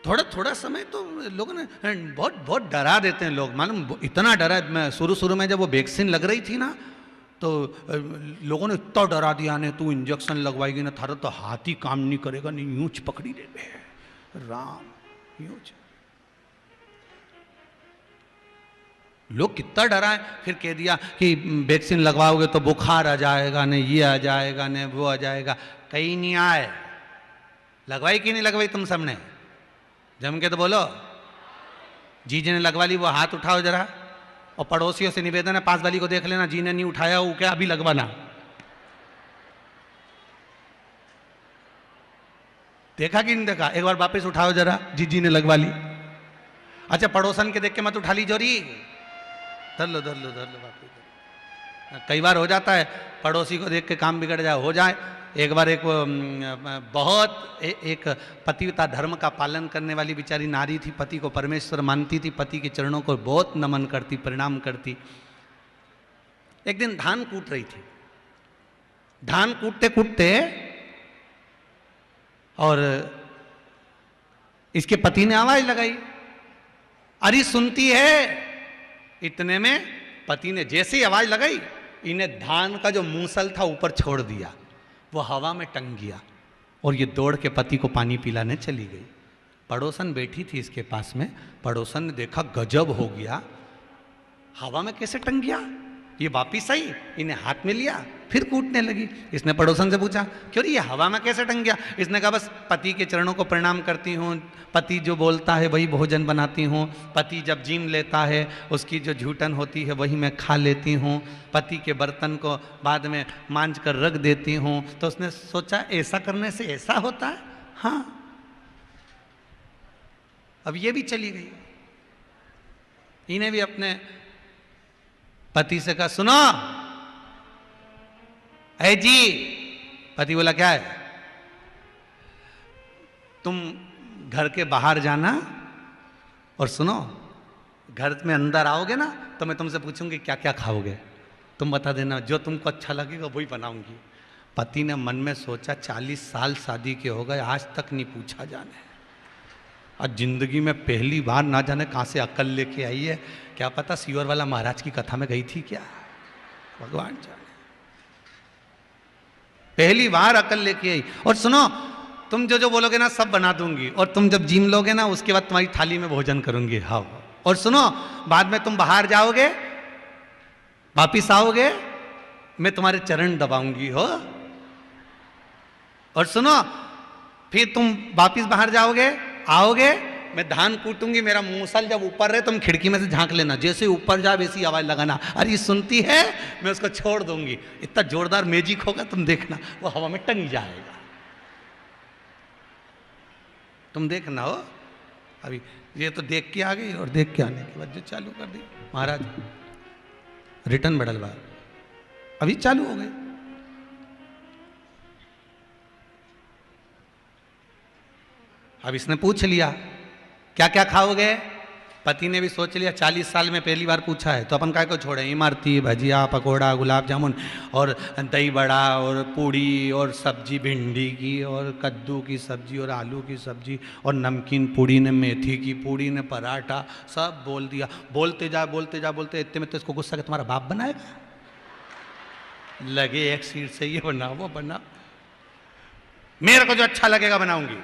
थोड़ा थोड़ा समय तो लोगों ने बहुत बहुत डरा देते हैं लोग, मालूम इतना डरा। मैं शुरू में जब वो वैक्सीन लग रही थी ना तो लोगों ने इतना डरा दिया ने, तू इंजेक्शन लगवाएगी ना थारा तो हाथ ही काम नहीं करेगा, नहीं यूंच पकड़ी दे राम यूंच। लोग कितना डरा है, फिर कह दिया कि वैक्सीन लगवाओगे तो बुखार आ जाएगा ने, ये आ जाएगा ने, वो आ जाएगा। कहीं नहीं आए। लगवाई कि नहीं लगवाई तुम सबने? जम के तो बोलो। जीजी ने लगवा ली, वो हाथ उठाओ जरा। और पड़ोसियों से निवेदन है, पास वाली को देख लेना, जी ने नहीं उठाया वो क्या अभी लगवाना। देखा कि नहीं देखा? एक बार वापस उठाओ जरा, जीजी ने लगवा ली। अच्छा पड़ोसन के देख के मत उठा ली जोरी, धर लो धर लो धर लो वापस। कई बार हो जाता है पड़ोसी को देख के काम बिगड़ जाए, हो जाए। एक बार एक बहुत एक पतिव्रता धर्म का पालन करने वाली बेचारी नारी थी, पति को परमेश्वर मानती थी, पति के चरणों को बहुत नमन करती, प्रणाम करती। एक दिन धान कूट रही थी, धान कूटते कूटते और इसके पति ने आवाज लगाई, अरे सुनती है। इतने में पति ने जैसे ही आवाज लगाई, इन्हें धान का जो मूसल था ऊपर छोड़ दिया, वो हवा में टंग गया और ये दौड़ के पति को पानी पिलाने चली गई। पड़ोसन बैठी थी इसके पास में, पड़ोसन ने देखा गजब हो गया, हवा में कैसे टंग गया, ये वापिस आई, इन्हें हाथ में लिया, फिर कूटने लगी। इसने पड़ोसन से पूछा क्यों ये हवा में कैसे टंग गया? इसने कहा बस पति के चरणों को प्रणाम करती हूँ, पति जो बोलता है वही भोजन बनाती हूँ, पति जब जीम लेता है उसकी जो झूठन होती है वही मैं खा लेती हूँ, पति के बर्तन को बाद में मांझ कर रख देती हूँ। तो उसने सोचा ऐसा करने से ऐसा होता है। हाँ, अब ये भी चली गई। इन्हें भी अपने पति से कहा सुनो है जी। पति बोला क्या है? तुम घर के बाहर जाना और सुनो, घर में अंदर आओगे ना तो मैं तुमसे पूछूंगी क्या क्या खाओगे, तुम बता देना, जो तुमको अच्छा लगेगा वही बनाऊंगी। पति ने मन में सोचा 40 साल शादी के हो गए, आज तक नहीं पूछा जाने, आज जिंदगी में पहली बार ना जाने कहां से अकल लेके आई है, क्या पता सीवर वाला महाराज की कथा में गई थी क्या, भगवान जाने। पहली बार अकल लेके आई। और सुनो, तुम जो जो बोलोगे ना सब बना दूंगी, और तुम जब जिम लोगे ना उसके बाद तुम्हारी थाली में भोजन करूंगी। हाँ, और सुनो बाद में तुम बाहर जाओगे, वापिस आओगे, मैं तुम्हारे चरण दबाऊंगी हो। और सुनो फिर तुम वापिस बाहर जाओगे, आओगे, मैं धान कूटूंगी, मेरा मूसल जब ऊपर रहे तुम खिड़की में से झांक लेना, जैसे ऊपर जाए वैसी आवाज लगाना, अरे सुनती है, मैं उसको छोड़ दूंगी। इतना जोरदार मैजिक होगा तुम देखना, वो हवा में टंग जाएगा, तुम देखना हो। अभी ये तो देख के आ गई, और देख के आने के बाद जो चालू कर दी महाराज, रिटर्न बदलवा, अभी चालू हो गई। अब इसने पूछ लिया क्या क्या खाओगे, पति ने भी सोच लिया 40 साल में पहली बार पूछा है तो अपन काय को छोड़े, इमरती, भजिया, पकोड़ा, गुलाब जामुन और दही बड़ा और पूड़ी और सब्जी भिंडी की और कद्दू की सब्जी और आलू की सब्जी और नमकीन पूड़ी ने, मेथी की पूड़ी ने, पराठा, सब बोल दिया। बोलते जा बोलते जा बोलते, इतने में तो इसको गुस्सा कि तुम्हारा बाप बनाएगा, लगे एक सीट से ये बना वो बना, मेरे को जो अच्छा लगेगा बनाऊंगी।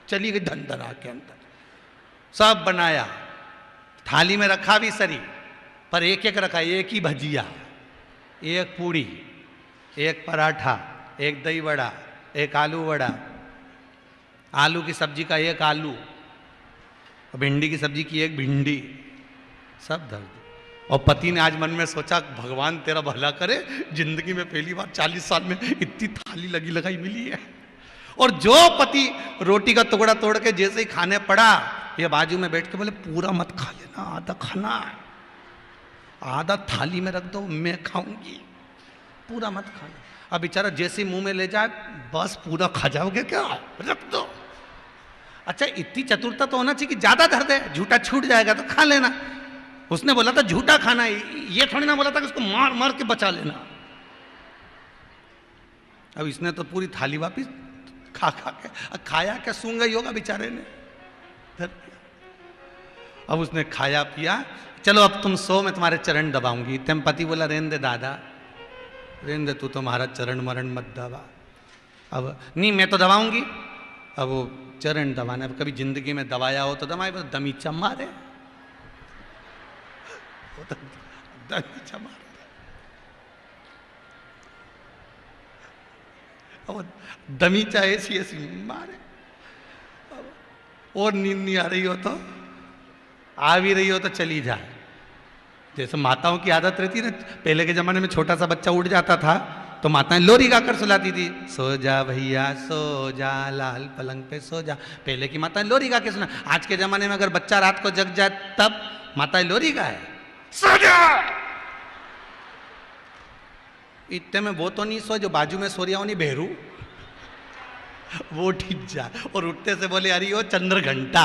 चली गई धंधरा के अंदर, सब बनाया, थाली में रखा भी सरी, पर एक एक रखा, एक ही भजिया, एक पूड़ी, एक पराठा, एक दही बड़ा, एक आलू वड़ा, आलू की सब्जी का एक आलू, भिंडी की सब्जी की एक भिंडी, सब धर दो। और पति ने आज मन में सोचा भगवान तेरा भला करे, जिंदगी में पहली बार 40 साल में इतनी थाली लगी लगाई मिली है। और जो पति रोटी का टुकड़ा तोड़ के जैसे ही खाने पड़ा, ये बाजू में बैठ के बोले पूरा मत खा लेना, आधा खाना, आधा थाली में रख दो, मैं खाऊंगी, पूरा मत खाना। अब बेचारा जैसे मुंह में ले जाए, बस पूरा खा जाओगे क्या, रख दो। अच्छा इतनी चतुरता तो होना चाहिए कि ज्यादा धर दे, झूठा छूट जाएगा तो खा लेना। उसने बोला था झूठा खाना, ये थोड़ी ना बोला था कि उसको मार मार के बचा लेना। अब इसने तो पूरी थाली वापिस खा खा के, खाया क्या, सूंघा ही होगा बेचारे ने। धर दिया। अब उसने खाया पिया, चलो अब तुम सो, मैं तुम्हारे चरण दबाऊंगी। तेम पति बोला रेन दे दादा, रेन दे, तू तुम्हारा चरण मरण मत दबा। अब नहीं, मैं तो दबाऊंगी। अब वो चरण दबाने, अब कभी जिंदगी में दबाया हो तो दबाए, बस दमीचा मारे, दमीचा मारे। और दमीचा ऐसी ऐसी मारे। और नींद नहीं आ रही हो तो, आ भी रही हो तो चली जाए। जैसे माताओं की आदत रहती है ना, पहले के जमाने में छोटा सा बच्चा उठ जाता था तो माताएं लोरी गाकर सुलाती थी, सो जा भैया सो जा, लाल पलंग पे सो जा। पहले की माताएं लोरी गा के सुना। आज के जमाने में अगर बच्चा रात को जग जाए तब माताएं लोरी गाए, सो जा। इतने में वो तो नहीं सो, जो बाजू में सो रहा हो नहीं बहरू, वो ठीक जा और उठते से बोले अरे ओ चंद्र घंटा,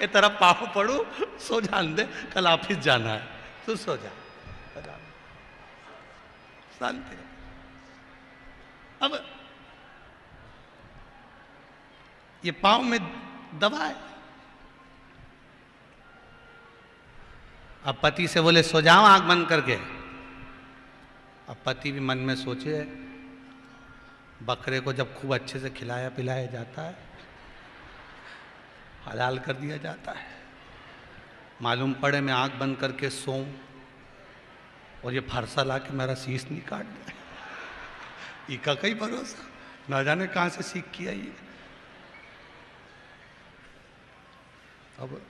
ये तरफ पाँव पड़ू, सो जान दे, कल ऑफिस जाना है, तू सो जा, शांति। अब ये पाँव में दबा है। अब पति से बोले सो जाओ आंख बंद करके। अब पति भी मन में सोचे, बकरे को जब खूब अच्छे से खिलाया पिलाया जाता है, हलाल कर दिया जाता है, मालूम पड़े मैं आंख बंद करके सोऊं और ये फरसा ला के मेरा शीश नहीं काट दे, इका कई भरोसा, ना जाने कहां से सीख किया ये। अब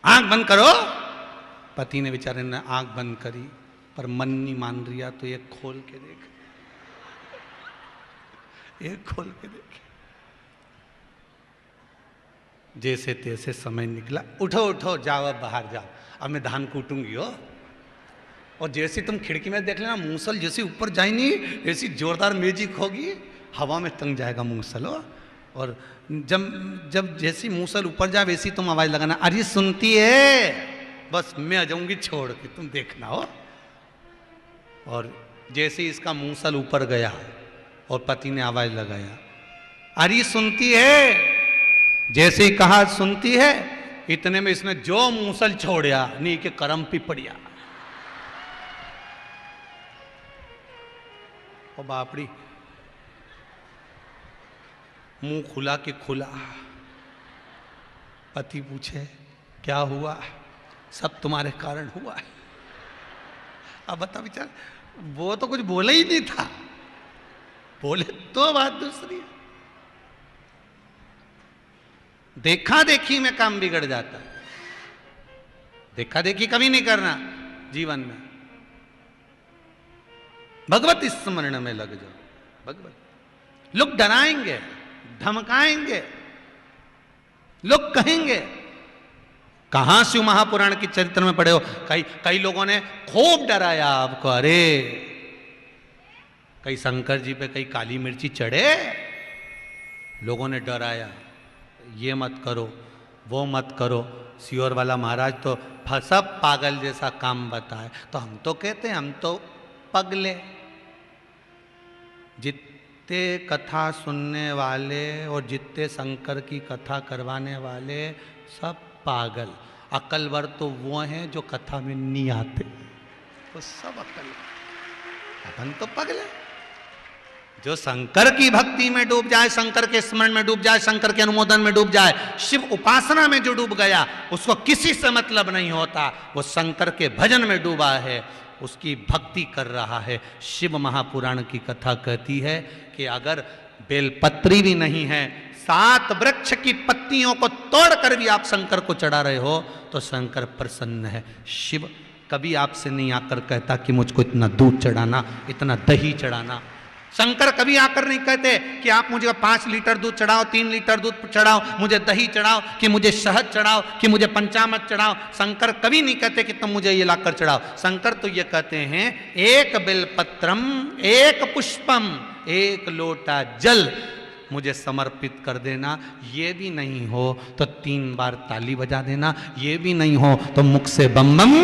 आंख बंद करो। पति ने बेचारे ने आंख बंद करी, पर मन नहीं मान रिया, तो एक खोल के देख, एक खोल के देख। जैसे तैसे समय निकला, उठो उठो जाओ अब बाहर जाओ, अब मैं धान कूटूंगी हो। और जैसे तुम खिड़की में देख लेना, मूसल जैसे ऊपर जाएगी ऐसी जोरदार मैजिक होगी, हवा में तंग जाएगा मूसल हो। और जब जब जैसी मूसल ऊपर जाए वैसी तुम आवाज लगाना, अरे सुनती है, बस मैं आ जाऊंगी छोड़ के, तुम देखना हो। और जैसे इसका मूसल ऊपर गया और पति ने आवाज लगाया, अरे सुनती है, जैसे ही कहा सुनती है, इतने में इसने जो मूसल छोड़या नी के करम पिपड़िया। ओ बापड़ी, मुंह खुला के खुला। पति पूछे क्या हुआ? सब तुम्हारे कारण हुआ है। अब बता विचार, वो तो कुछ बोला ही नहीं था, बोले तो बात दूसरी। देखा देखी में काम बिगड़ जाता है। देखा देखी कभी नहीं करना जीवन में। भगवत स्मरण में लग जाओ। भगवत लोग डराएंगे, धमकाएंगे, लोग कहेंगे, कहां शिव महापुराण के चरित्र में पढ़े हो, कई लोगों ने खूब डराया आपको। अरे कई शंकर जी पे कई काली मिर्ची चढ़े, लोगों ने डराया, ये मत करो वो मत करो। सियोर वाला महाराज तो सब पागल जैसा काम बताए, तो हम तो कहते हैं हम तो पगले। जितने कथा सुनने वाले और जितने शंकर की कथा करवाने वाले सब पागल। अकलवर तो वो हैं जो कथा में नहीं आते, वो सब अकल। अपन तो पगले। जो शंकर की भक्ति में डूब जाए, शंकर के स्मरण में डूब जाए, शंकर के अनुमोदन में डूब जाए, शिव उपासना में जो डूब गया, उसको किसी से मतलब नहीं होता। वो शंकर के भजन में डूबा है, उसकी भक्ति कर रहा है। शिव महापुराण की कथा कहती है कि अगर बेलपत्री भी नहीं है, 7 वृक्ष की पत्तियों को तोड़कर भी आप शंकर को चढ़ा रहे हो तो शंकर प्रसन्न है। शिव कभी आपसे नहीं आकर कहता कि मुझको इतना दूध चढ़ाना, इतना दही चढ़ाना। शंकर कभी आकर नहीं कहते कि आप मुझे 5 लीटर दूध चढ़ाओ, 3 लीटर दूध चढ़ाओ, मुझे दही चढ़ाओ, कि मुझे शहद चढ़ाओ, कि मुझे पंचामृत चढ़ाओ। शंकर कभी नहीं कहते कि तुम मुझे ये लाकर चढ़ाओ। शंकर तो ये कहते हैं, एक बेलपत्रम, एक पुष्पम, एक लोटा जल मुझे समर्पित कर देना। ये भी नहीं हो तो 3 बार ताली बजा देना। ये भी नहीं हो तो मुख से बम बम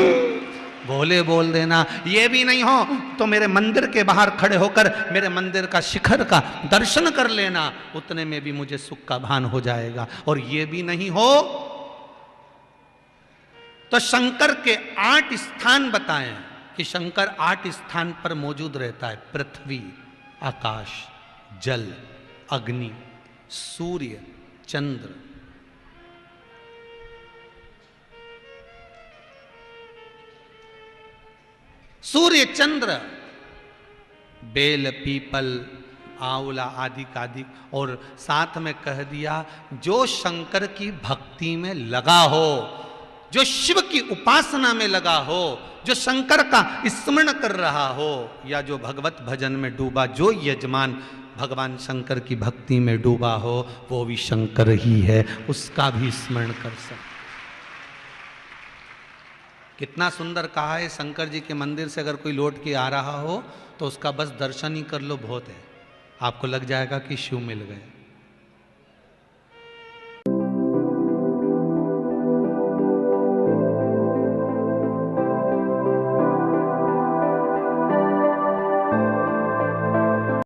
भोले बोल देना। ये भी नहीं हो तो मेरे मंदिर के बाहर खड़े होकर मेरे मंदिर का शिखर का दर्शन कर लेना, उतने में भी मुझे सुख का भान हो जाएगा। और ये भी नहीं हो तो शंकर के 8 स्थान बताएं कि शंकर 8 स्थान पर मौजूद रहता है। पृथ्वी, आकाश, जल, अग्नि, सूर्य, चंद्र। सूर्य चंद्र, बेल, पीपल, आंवला आदि आदि। और साथ में कह दिया जो शंकर की भक्ति में लगा हो, जो शिव की उपासना में लगा हो, जो शंकर का स्मरण कर रहा हो, या जो भगवत भजन में डूबा, जो यजमान भगवान शंकर की भक्ति में डूबा हो, वो भी शंकर ही है, उसका भी स्मरण कर सकते। कितना सुंदर कहा है। शंकर जी के मंदिर से अगर कोई लौट के आ रहा हो तो उसका बस दर्शन ही कर लो, बहुत है, आपको लग जाएगा कि शिव मिल गए।